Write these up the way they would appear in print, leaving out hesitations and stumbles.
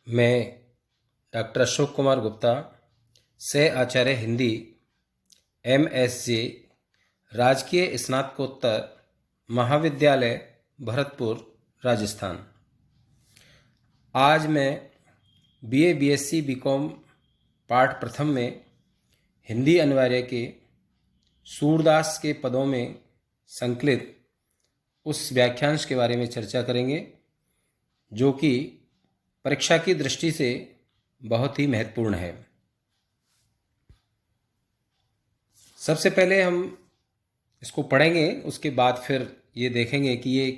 मैं डॉक्टर अशोक कुमार गुप्ता, सह आचार्य हिंदी, MSc, राजकीय स्नातकोत्तर महाविद्यालय भरतपुर, राजस्थान। आज मैं BA BSc BCom पाठ प्रथम में हिंदी अनिवार्य के सूरदास के पदों में संकलित उस व्याख्यांश के बारे में चर्चा करेंगे जो कि परीक्षा की दृष्टि से बहुत ही महत्वपूर्ण है। सबसे पहले हम इसको पढ़ेंगे, उसके बाद फिर ये देखेंगे कि ये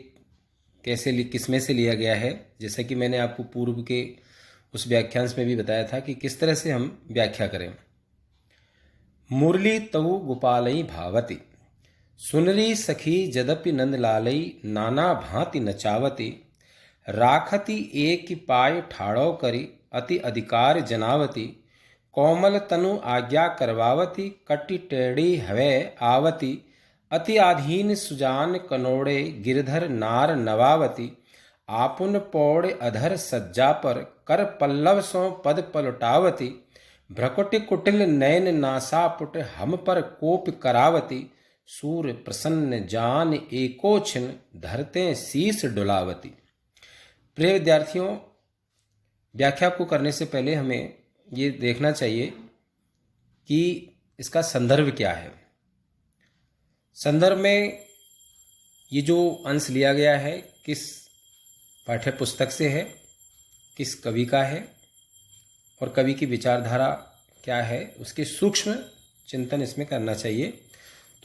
कैसे किसमें से लिया गया है। जैसा कि मैंने आपको पूर्व के उस व्याख्यांश में भी बताया था कि किस तरह से हम व्याख्या करें। मुरली तऊ गोपालई भावती, सुनरी सखी जदपि नंदलालई, नाना भांति नचावती, राखती एक पाय ठाड़ो करी, अति अधिकार जनावती, कोमल तनु आज्ञा करवावती, कटि टेढ़ी हवे आवती, अति आधीन सुजान कनोड़े, गिरधर नार नवावती, आपुन पौड़ अधर सज्जा पर, कर पल्लव सो पद पलटावती, भ्रकुट कुटिल नयन नासापुट, हम पर कोप करावती, सूर प्रसन्न जान एको छिन, धरते शीस डुलावती। प्रिय विद्यार्थियों, व्याख्या को करने से पहले हमें ये देखना चाहिए कि इसका संदर्भ क्या है। संदर्भ में ये जो अंश लिया गया है किस पाठ्य पुस्तक से है, किस कवि का है और कवि की विचारधारा क्या है, उसके सूक्ष्म चिंतन इसमें करना चाहिए।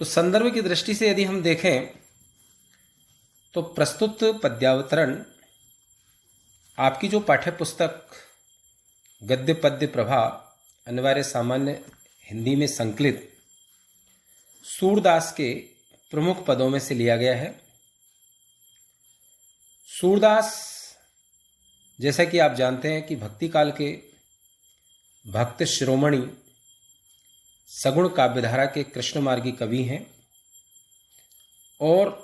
तो संदर्भ की दृष्टि से यदि हम देखें तो प्रस्तुत पद्यावतरण आपकी जो पाठ्य पुस्तक गद्य पद्य प्रभा अनिवार्य सामान्य हिंदी में संकलित सूरदास के प्रमुख पदों में से लिया गया है। सूरदास, जैसा कि आप जानते हैं कि भक्ति काल के भक्त शिरोमणि सगुण काव्यधारा के कृष्ण मार्गी कवि हैं और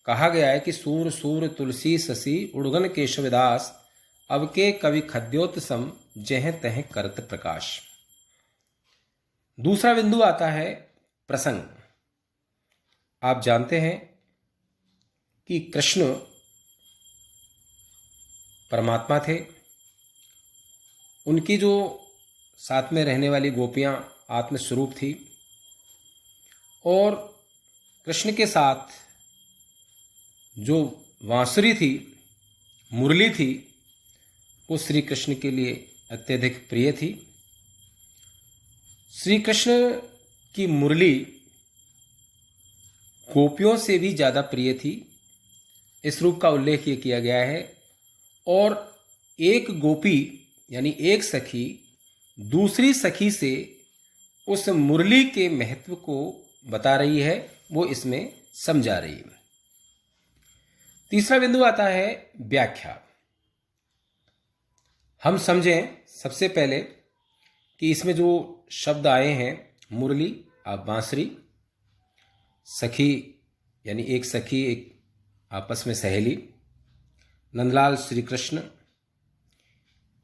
कहा गया है कि सूर सूर तुलसी शशि उड़गन केशवदास, अब के कवि खद्योतसम जह तह करत प्रकाश। दूसरा बिंदु आता है प्रसंग। आप जानते हैं कि कृष्ण परमात्मा थे, उनकी जो साथ में रहने वाली गोपियां आत्मस्वरूप थी और कृष्ण के साथ जो बांसुरी थी, मुरली थी, वो श्री कृष्ण के लिए अत्यधिक प्रिय थी। श्री कृष्ण की मुरली गोपियों से भी ज़्यादा प्रिय थी, इस रूप का उल्लेख ये किया गया है। और एक गोपी यानी एक सखी दूसरी सखी से उस मुरली के महत्व को बता रही है, वो इसमें समझा रही है। तीसरा बिंदु आता है व्याख्या। हम समझें सबसे पहले कि इसमें जो शब्द आए हैं, मुरली बांसुरी, सखी यानी एक सखी, एक आपस में सहेली, नंदलाल श्री कृष्ण,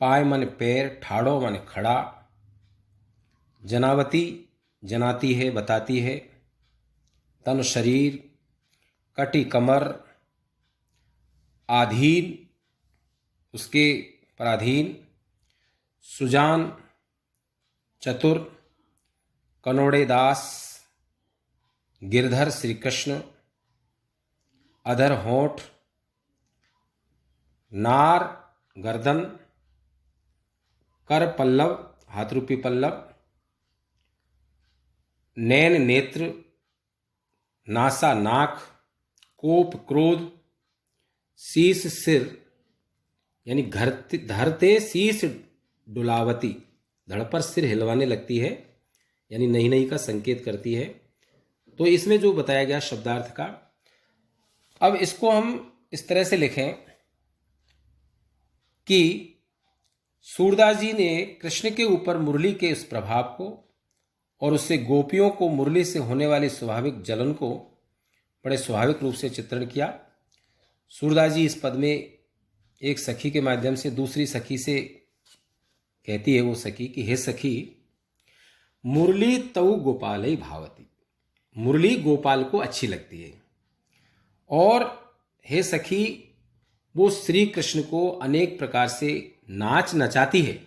पाय मन पैर, ठाड़ो मन खड़ा, जनावती जनाती है, बताती है, तन शरीर, कटी कमर, आधीन उसके पराधीन, सुजान चतुर, कनोड़े दास, गिरधर श्री कृष्ण, अधर होठ, नार गर्दन, कर पल्लव हाथ रूपी पल्लव, नैन नेत्र, नासा नाक, कोप क्रोध, शीस सिर यानी धरते शीस डुलावती, धड़ पर सिर हिलवाने लगती है यानी नहीं नहीं का संकेत करती है। तो इसमें जो बताया गया शब्दार्थ का, अब इसको हम इस तरह से लिखें कि सूरदास जी ने कृष्ण के ऊपर मुरली के इस प्रभाव को और उससे गोपियों को मुरली से होने वाली स्वाभाविक जलन को बड़े स्वाभाविक रूप से चित्रण किया। सूरदास जी इस पद में एक सखी के माध्यम से दूसरी सखी से कहती है वो सखी कि हे सखी, मुरली तऊ गोपालई भावती, मुरली गोपाल को अच्छी लगती है। और हे सखी, वो श्री कृष्ण को अनेक प्रकार से नाच नचाती है,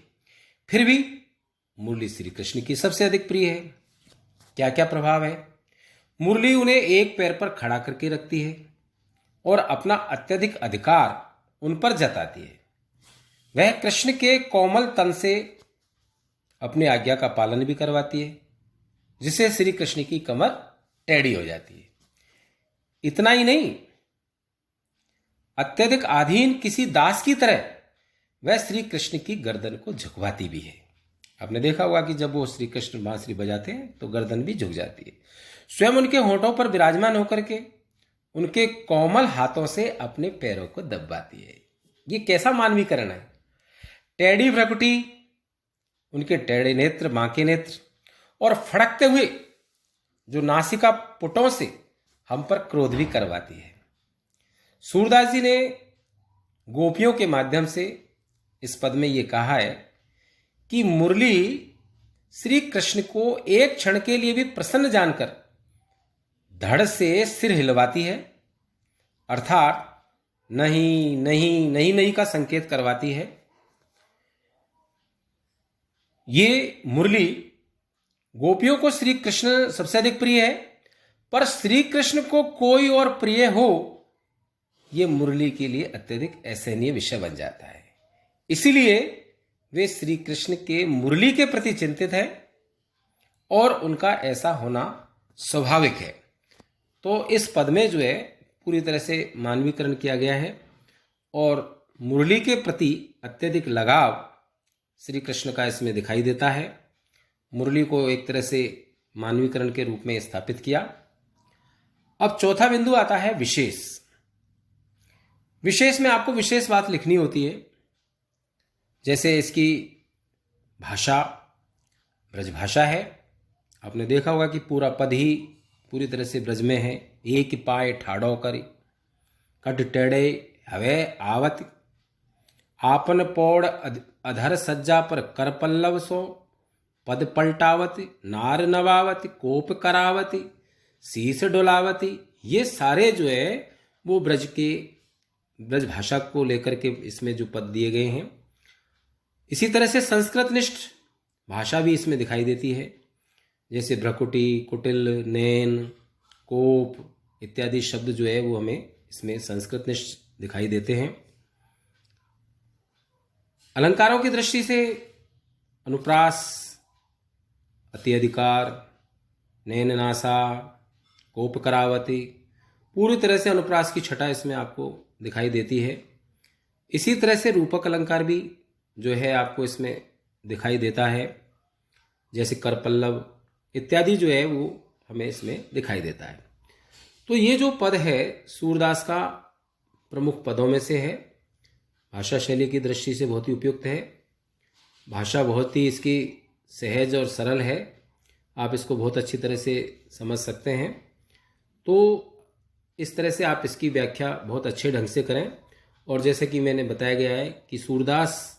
फिर भी मुरली श्री कृष्ण की सबसे अधिक प्रिय है। क्या क्या प्रभाव है? मुरली उन्हें एक पैर पर खड़ा करके रखती है और अपना अत्यधिक अधिकार उन पर जताती है। वह कृष्ण के कोमल तन से अपनी आज्ञा का पालन भी करवाती है, जिससे श्री कृष्ण की कमर टेढ़ी हो जाती है। इतना ही नहीं, अत्यधिक अधीन किसी दास की तरह वह श्री कृष्ण की गर्दन को झुकवाती भी है। आपने देखा होगा कि जब वो श्री कृष्ण बांसुरी बजाते हैं तो गर्दन भी झुक जाती है। स्वयं उनके होठों पर विराजमान होकर के उनके कोमल हाथों से अपने पैरों को दबाती है। ये कैसा मानवीकरण है! टेढ़ी भ्रकुटी, उनके टेढ़े नेत्र, बांके नेत्र और फड़कते हुए जो नासिका पुटों से हम पर क्रोध भी करवाती है। सूरदास जी ने गोपियों के माध्यम से इस पद में ये कहा है कि मुरली श्री कृष्ण को एक क्षण के लिए भी प्रसन्न जानकर धड़ से सिर हिलवाती है, अर्थात नहीं नहीं नहीं नहीं का संकेत करवाती है। ये मुरली गोपियों को श्री कृष्ण सबसे अधिक प्रिय है, पर श्री कृष्ण को कोई और प्रिय हो, ये मुरली के लिए अत्यधिक असहनीय विषय बन जाता है। इसीलिए वे श्री कृष्ण के मुरली के प्रति चिंतित है और उनका ऐसा होना स्वाभाविक है। तो इस पद में जो है पूरी तरह से मानवीकरण किया गया है और मुरली के प्रति अत्यधिक लगाव श्री कृष्ण का इसमें दिखाई देता है। मुरली को एक तरह से मानवीकरण के रूप में स्थापित किया। अब चौथा बिंदु आता है विशेष। विशेष में आपको विशेष बात लिखनी होती है, जैसे इसकी भाषा ब्रजभाषा है। आपने देखा होगा कि पूरा पद ही पूरी तरह से ब्रज में है। एक पाए ठाड़ो करी, कट टेढ़े हवे आवत, आपन पौड़ अधर सज्जा पर कर पल्लव सो, पद पलटावती, नार नवावती, कोप करावती, शीस डोलावती। ये सारे जो है वो ब्रज भाषा को लेकर के इसमें जो पद दिए गए हैं। इसी तरह से संस्कृत निष्ठ भाषा भी इसमें दिखाई देती है, जैसे भ्रकुटी, कुटिल, नैन, कोप इत्यादि शब्द जो है वो हमें इसमें संस्कृत निष्ठ दिखाई देते हैं। अलंकारों की दृष्टि से अनुप्रास, अति अधिकार, नैन नासा, कोप करावती, पूरी तरह से अनुप्रास की छटा इसमें आपको दिखाई देती है। इसी तरह से रूपक अलंकार भी जो है आपको इसमें दिखाई देता है, जैसे करपल्लव इत्यादि जो है वो हमें इसमें दिखाई देता है। तो ये जो पद है सूरदास का प्रमुख पदों में से है। भाषा शैली की दृष्टि से बहुत ही उपयुक्त है। भाषा बहुत ही इसकी सहज और सरल है, आप इसको बहुत अच्छी तरह से समझ सकते हैं। तो इस तरह से आप इसकी व्याख्या बहुत अच्छे ढंग से करें। और जैसे कि मैंने बताया गया है कि सूरदास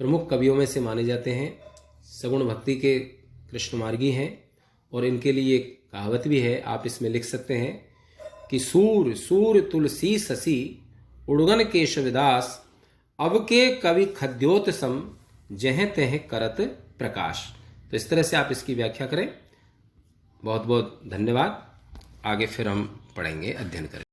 प्रमुख कवियों में से माने जाते हैं, सगुण भक्ति के कृष्ण मार्गी हैं। और इनके लिए एक कहावत भी है, आप इसमें लिख सकते हैं कि सूर सूर तुलसी ससी, उड़गन केशवदास, अब के कवि खद्योत सम, जह तह करत प्रकाश। तो इस तरह से आप इसकी व्याख्या करें। बहुत बहुत धन्यवाद। आगे फिर हम पढ़ेंगे, अध्ययन करेंगे।